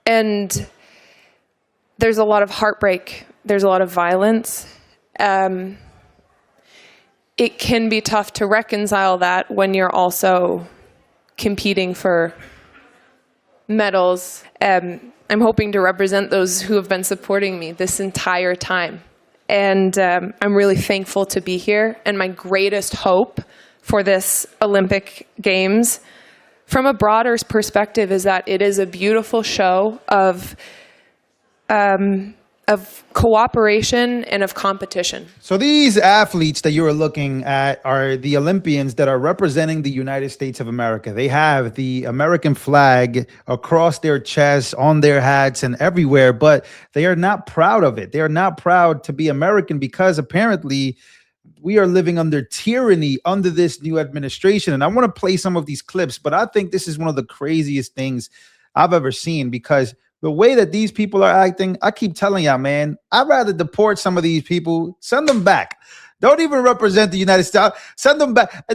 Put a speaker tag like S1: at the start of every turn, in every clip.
S1: And there's a lot of heartbreak. There's a lot of violence. It can be tough to reconcile that when you're also competing for medals. I'm hoping to represent those who have been supporting me this entire time. And I'm really thankful to be here. And my greatest hope for this Olympic Games, from a broader perspective, is that it is a beautiful show of cooperation and of competition.
S2: So these athletes that you are looking at are the Olympians that are representing the United States of America. They have the American flag across their chests, on their hats, and everywhere, but they are not proud of it. They are not proud to be American because apparently we are living under tyranny under this new administration. And I want to play some of these clips, but I think this is one of the craziest things I've ever seen, because the way that these people are acting, I keep telling y'all, man, I'd rather deport some of these people, send them back. Don't even represent the United States. Send them back.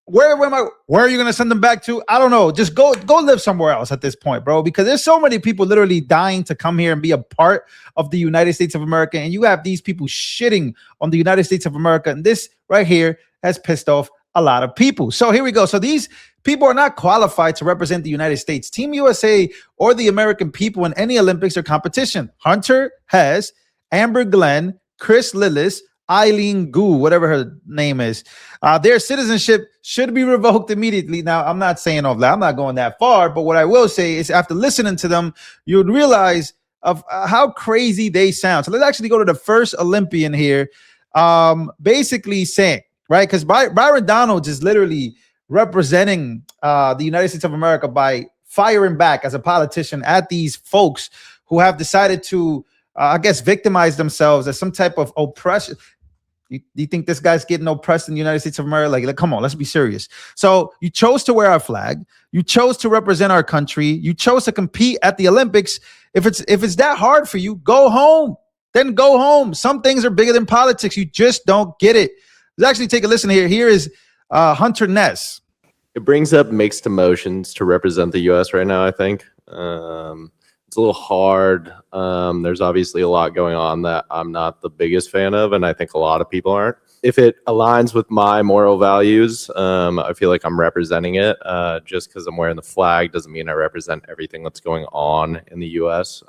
S2: Where are you going to send them back to? I don't know. Just go live somewhere else at this point, bro, because there's so many people literally dying to come here and be a part of the United States of America. And you have these people shitting on the United States of America. And this right here has pissed off a lot of people. So here we go. So these people are not qualified to represent the United States, Team USA, or the American people in any Olympics or competition. Hunter Hess, Amber Glenn, Chris Lillis, Eileen Gu, whatever her name is, their citizenship should be revoked immediately. Now, I'm not saying all that. I'm not going that far. But what I will say is after listening to them, you would realize of how crazy they sound. So let's actually go to the first Olympian here, basically saying, right, because Byron Donalds is literally representing the United States of America by firing back as a politician at these folks who have decided to, I guess, victimize themselves as some type of oppression. Do you think this guy's getting oppressed in the United States of America? Like, come on, let's be serious. So you chose to wear our flag. You chose to represent our country. You chose to compete at the Olympics. If it's that hard for you, go home. Then go home. Some things are bigger than politics. You just don't get it. Let's actually take a listen here. Here is Hunter Ness.
S3: It brings up mixed emotions to represent the U.S. right now, I think. It's a little hard. There's obviously a lot going on that I'm not the biggest fan of, and I think a lot of people aren't. If it aligns with my moral values, I feel like I'm representing it. Just because I'm wearing the flag doesn't mean I represent everything that's going on in the U.S.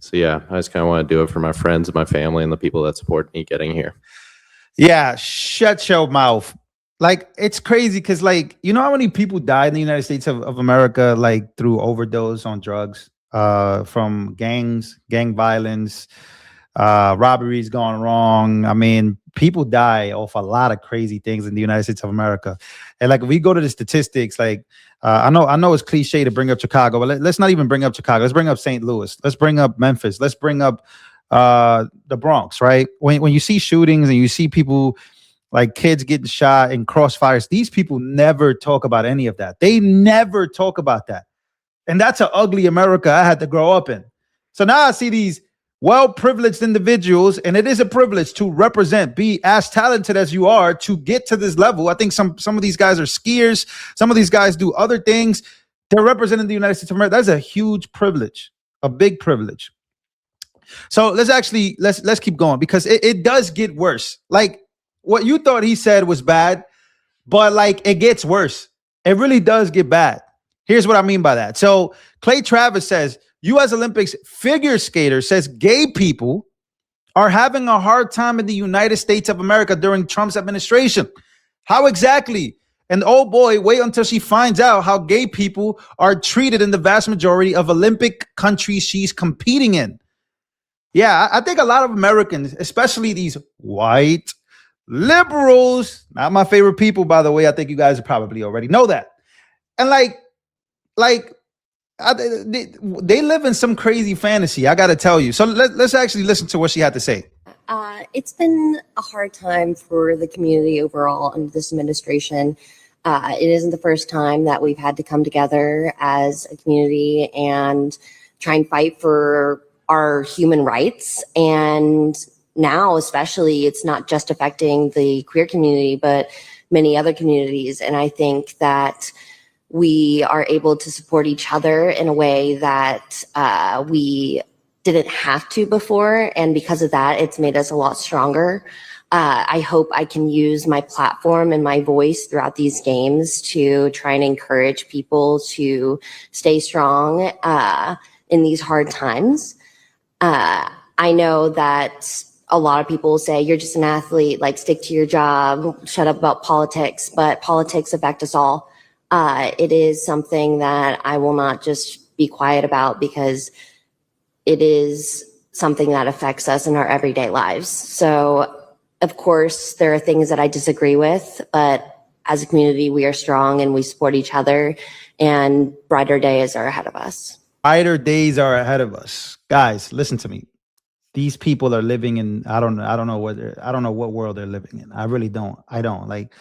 S3: So yeah, I just kind of want to do it for my friends and my family and the people that support me getting here.
S2: Yeah, shut your mouth. Like, it's crazy because, like, you know how many people died in the United States of America, like, through overdose on drugs, from gang violence, robberies gone wrong. I mean, people die off a lot of crazy things in the United States of America. And, like, if we go to the statistics, like, I know it's cliche to bring up Chicago, but let's not even bring up Chicago. Let's bring up St. Louis. Let's bring up Memphis. Let's bring up the Bronx, right? When you see shootings and you see people, like kids getting shot in crossfires, these people never talk about any of that. They never talk about that. And that's an ugly America I had to grow up in. So now I see these well-privileged individuals, and it is a privilege to represent, be as talented as you are to get to this level. I think some of these guys are skiers. Some of these guys do other things. They're representing the United States of America. That's a huge privilege, a big privilege. So let's keep going, because it does get worse. Like, what you thought he said was bad, but like, it gets worse. It really does get bad. Here's what I mean by that. So Clay Travis says, U.S. Olympics figure skater says gay people are having a hard time in the United States of America during Trump's administration. How exactly? And oh boy, wait until she finds out how gay people are treated in the vast majority of Olympic countries she's competing in. Yeah, I think a lot of Americans, especially these white liberals, not my favorite people, by the way. I think you guys probably already know that. And they live in some crazy fantasy, I got to tell you. So let's actually listen to what she had to say.
S4: It's been a hard time for the community overall under this administration. It isn't the first time that we've had to come together as a community and try and fight for our human rights. And now, especially, it's not just affecting the queer community, but many other communities. And I think that we are able to support each other in a way that we didn't have to before. And because of that, it's made us a lot stronger. I hope I can use my platform and my voice throughout these games to try and encourage people to stay strong in these hard times. I know that a lot of people say, you're just an athlete, like stick to your job, shut up about politics, but politics affect us all. It is something that I will not just be quiet about, because it is something that affects us in our everyday lives. So, of course, there are things that I disagree with, but as a community, we are strong and we support each other, and brighter days are ahead of us.
S2: Brighter days are ahead of us. Guys, listen to me. These people are living in, I don't know what world they're living in. I really don't. I don't. Like,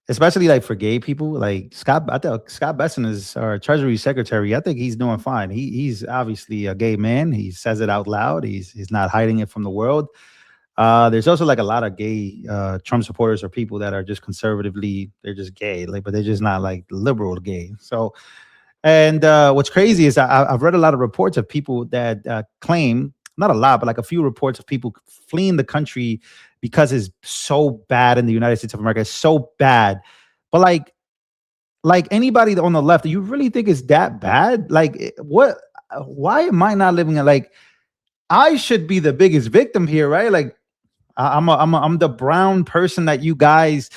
S2: especially like for gay people, like I think Scott Besson is our Treasury Secretary. I think he's doing fine. He's obviously a gay man. He says it out loud. He's not hiding it from the world. There's also like a lot of gay Trump supporters or people that are just conservatively, they're just gay, like, but they're just not like liberal gay. So, and what's crazy is I've read a lot of reports of people that claim, not a lot, but like a few reports of people fleeing the country because it's so bad in the United States of America. It's so bad. But like anybody on the left, do you really think it's that bad? Like, what? Why am I not living it? Like, I should be the biggest victim here, right? Like, I'm the brown person that you guys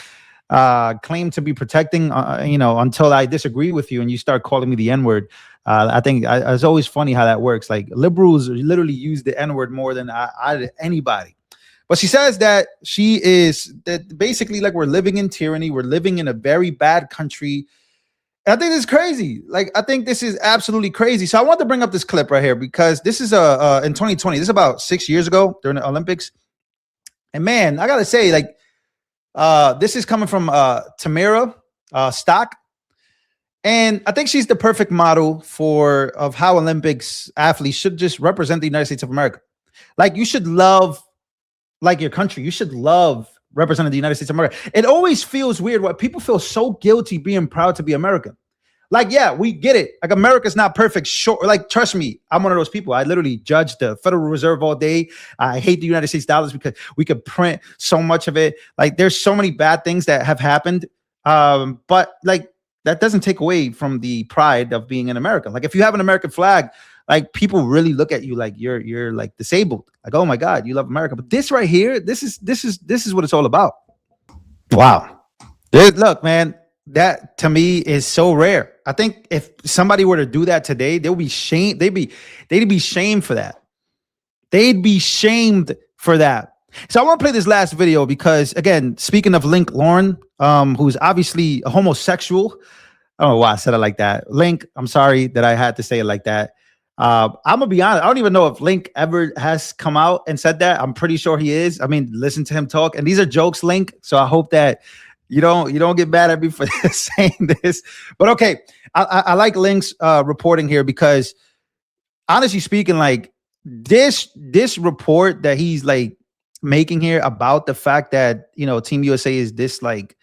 S2: claim to be protecting, until I disagree with you and you start calling me the N-word. I think it's always funny how that works. Like, liberals literally use the N-word more than anybody. But she says that that basically, like, we're living in tyranny. We're living in a very bad country. And I think this is crazy. Like, I think this is absolutely crazy. So I want to bring up this clip right here, because this is in 2020. This is about 6 years ago during the Olympics. And man, I gotta say, like, this is coming from Tamyra Stock. And I think she's the perfect model of how Olympics athletes should just represent the United States of America. Like, you should love, like, your country. You should love representing the United States of America. It always feels weird why people feel so guilty being proud to be American. Like, yeah, we get it. Like, America's not perfect. Sure. Like, trust me, I'm one of those people. I literally judge the Federal Reserve all day. I hate the United States dollars because we could print so much of it. Like, there's so many bad things that have happened. But like, that doesn't take away from the pride of being an American. Like, if you have an American flag, like, people really look at you like you're like disabled. Like, oh my God, you love America. But this right here, this is what it's all about. Wow. Look, man, that to me is so rare. I think if somebody were to do that today, they'll be shamed. They'd be shamed for that. They'd be shamed for that. So I want to play this last video because, again, speaking of Link Lauren, who's obviously a homosexual. I don't know why I said it like that. Link, I'm sorry that I had to say it like that. I'm gonna be honest. I don't even know if Link ever has come out and said that. I'm pretty sure he is. I mean, listen to him talk, and these are jokes, Link. So I hope that you don't get mad at me for saying this. But okay, I like Link's reporting here because, honestly speaking, like this report that he's like making here about the fact that Team USA is this like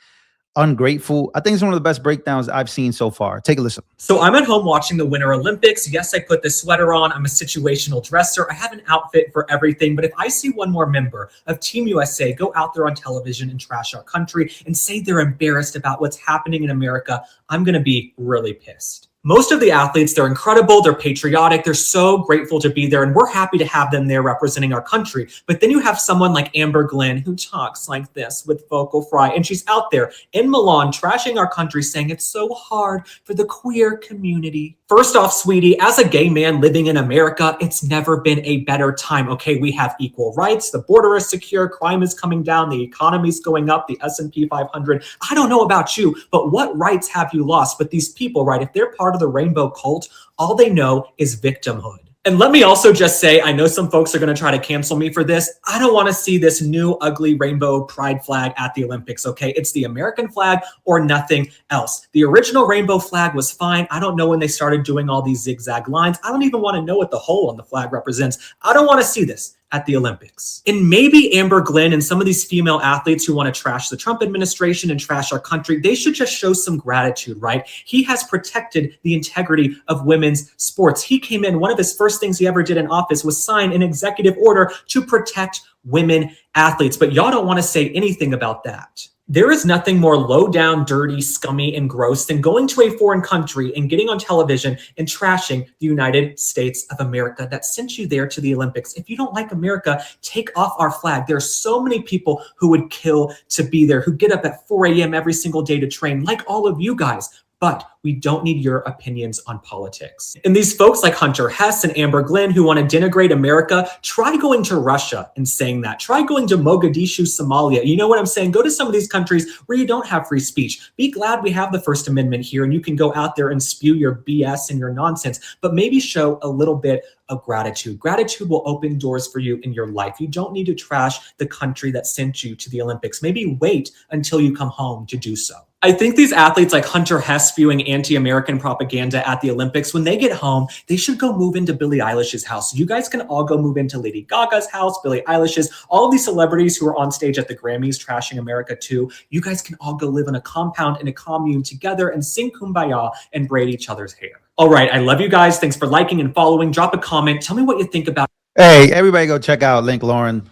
S2: ungrateful. I think it's one of the best breakdowns I've seen so far. Take a listen.
S5: So I'm at home watching the Winter Olympics. Yes, I put the sweater on. I'm a situational dresser. I have an outfit for everything. But if I see one more member of Team USA go out there on television and trash our country and say they're embarrassed about what's happening in America, I'm going to be really pissed. Most of the athletes, they're incredible, they're patriotic, they're so grateful to be there, and we're happy to have them there representing our country. But then you have someone like Amber Glenn who talks like this with vocal fry, and she's out there in Milan trashing our country, saying it's so hard for the queer community. First off, sweetie, as a gay man living in America, it's never been a better time, okay? We have equal rights, the border is secure, crime is coming down, the economy's going up, the S&P 500. I don't know about you, but what rights have you lost? But these people, right, if they're part of the rainbow cult, all they know is victimhood. And let me also just say, I know some folks are going to try to cancel me for this. I don't want to see this new ugly rainbow pride flag at the Olympics, okay? It's the American flag or nothing else. The original rainbow flag was fine. I don't know when they started doing all these zigzag lines. I don't even want to know what the hole on the flag represents. I don't want to see this at the Olympics. And maybe Amber Glenn and some of these female athletes who want to trash the Trump administration and trash our country, they should just show some gratitude, right? He has protected the integrity of women's sports. He came in, one of his first things he ever did in office was sign an executive order to protect women athletes. But y'all don't want to say anything about that. There is nothing more low down, dirty, scummy, and gross than going to a foreign country and getting on television and trashing the United States of America that sent you there to the Olympics. If you don't like America, take off our flag. There are so many people who would kill to be there, who get up at 4 a.m. every single day to train, like all of you guys. But we don't need your opinions on politics. And these folks like Hunter Hess and Amber Glenn who want to denigrate America, try going to Russia and saying that. Try going to Mogadishu, Somalia. You know what I'm saying? Go to some of these countries where you don't have free speech. Be glad we have the First Amendment here and you can go out there and spew your BS and your nonsense, but maybe show a little bit of gratitude. Gratitude will open doors for you in your life. You don't need to trash the country that sent you to the Olympics. Maybe wait until you come home to do so. I think these athletes like Hunter Hess spewing anti-American propaganda at the Olympics, when they get home, they should go move into Billie Eilish's house. You guys can all go move into Lady Gaga's house, Billie Eilish's, all of these celebrities who are on stage at the Grammys trashing America too. You guys can all go live in a compound in a commune together and sing Kumbaya and braid each other's hair. All right, I love you guys. Thanks for liking and following. Drop a comment. Tell me what you think about.
S2: Hey, everybody go check out Link Lauren.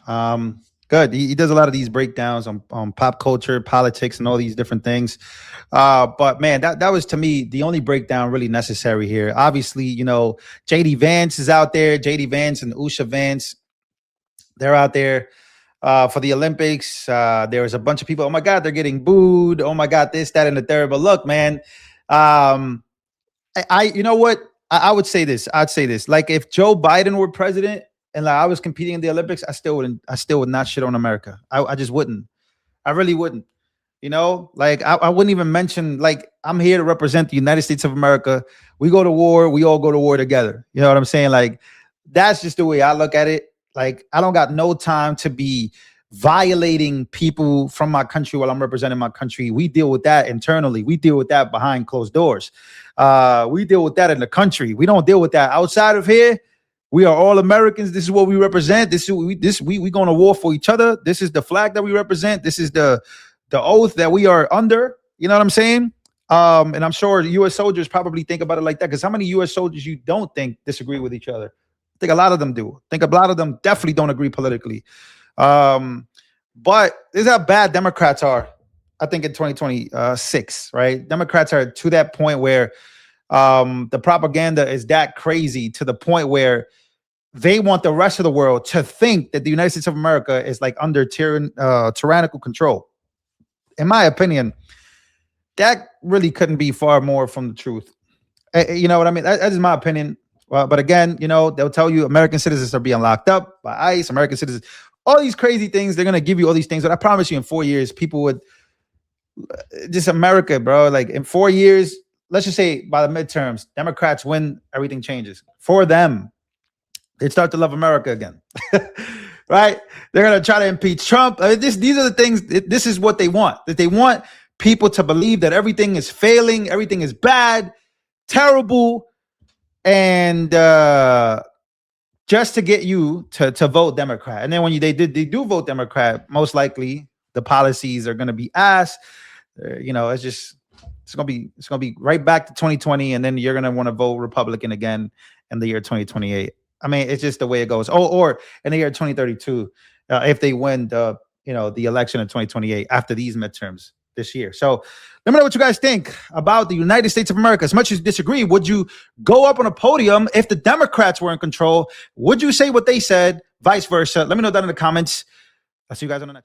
S2: Good. He does a lot of these breakdowns on pop culture, politics, and all these different things. But man, that was to me the only breakdown really necessary here. Obviously, you know, JD Vance is out there. JD Vance and Usha Vance, they're out there for the Olympics. There was a bunch of people. Oh my God, they're getting booed. Oh my God, this, that, and the third. But look, man, you know what? I would say this. I'd say this. Like if Joe Biden were president, and like I was competing in the Olympics, I still would not shit on America. I just wouldn't. I really wouldn't. You know, like I wouldn't even mention, like, I'm here to represent the United States of America. We go to war. We all go to war together. You know what I'm saying? Like, that's just the way I look at it. Like, I don't got no time to be violating people from my country while I'm representing my country. We deal with that internally. We deal with that behind closed doors. We deal with that in the country. We don't deal with that outside of here. We are all Americans. This is what we represent. We going to war for each other. This is the flag that we represent. This is the oath that we are under. You know what I'm saying? And I'm sure U.S. soldiers probably think about it like that, because how many U.S. soldiers you don't think disagree with each other? I think a lot of them do. I think a lot of them definitely don't agree politically. But this is how bad Democrats are, I think, in 2026, right? Democrats are to that point where the propaganda is that crazy, to the point where they want the rest of the world to think that the United States of America is like under tyrannical control. In my opinion, that really couldn't be far more from the truth. You know what I mean? That is my opinion. But again, you know, they'll tell you American citizens are being locked up by ICE, American citizens, all these crazy things. They're going to give you all these things. But I promise you, in 4 years, people would just America, bro. Like in 4 years, let's just say by the midterms, Democrats win, everything changes for them. They'd start to love America again, right? They're going to try to impeach Trump. I mean, these are the things. This is what they want. That they want people to believe that everything is failing, everything is bad, terrible, and just to get you to vote Democrat. And then when they do vote Democrat, most likely the policies are going to be ass. You know, it's gonna be right back to 2020, and then you're gonna want to vote Republican again in the year 2028. I mean, it's just the way it goes. Or in the year 2032, if they win the election in 2028 after these midterms this year. So let me know what you guys think about the United States of America. As much as you disagree, would you go up on a podium if the Democrats were in control? Would you say what they said? Vice versa. Let me know that in the comments. I'll see you guys on the next.